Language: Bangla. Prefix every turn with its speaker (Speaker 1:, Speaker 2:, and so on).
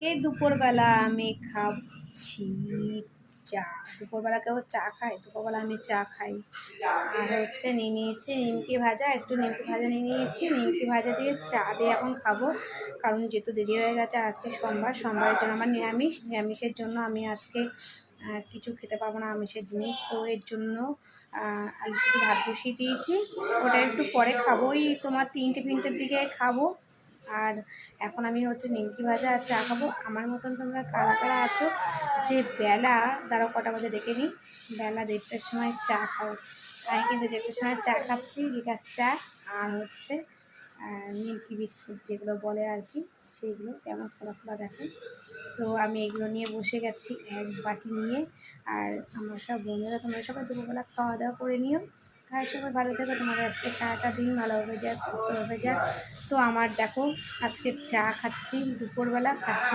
Speaker 1: এই দুপুরবেলা আমি খাচ্ছি চা। দুপুরবেলা কেউ চা খায়? দুপুরবেলা আমি চা খাই। আর হচ্ছে নিয়ে নিয়েছি নিমকি ভাজা, একটু নিমকি ভাজা নিয়ে নিয়েছি, নিমকি ভাজা দিয়ে চা দিয়ে এখন খাবো। কারণ যেহেতু দেরি হয়ে গেছে, আজকে সোমবার, সোমবারের জন্য আমার নিরামিষ, নিরামিষের জন্য আমি আজকে কিছু খেতে পারবো না আমিষের জিনিস, তো এর জন্য আলু শুধু ভাত বসিয়ে দিয়েছি। ওটা একটু পরে খাবো, ওই তোমার 3টে দিকে খাবো। আর এখন আমি হচ্ছে নিমকি ভাজা আর চা খাবো। আমার মতন তোমরা কারা কারা আছো যে বেলা, দাঁড়াও কটা বাজে দেখে নিই, বেলা 1:30টার সময় চা খাও? আমি কিন্তু 1:30টার সময় চা খাচ্ছি, লিকার চা আর হচ্ছে নিমকি বিস্কুট যেগুলো বলে আর কি, সেইগুলো কেমন ফোলা ফোলা দেখে। তো আমি এগুলো নিয়ে বসে গেছি এক বাটি নিয়ে। আর আমার সব বন্ধুরা, তোমরা সবাই দুপুরবেলা খাওয়া দাওয়া করে নিও। আর সবাই ভালো থেকো, তোমাদের আজকে সারাটা দিন ভালোভাবে যাক, সুস্থভাবে যাক। তো আমার দেখো আজকে চা খাচ্ছি, দুপুরবেলা খাচ্ছি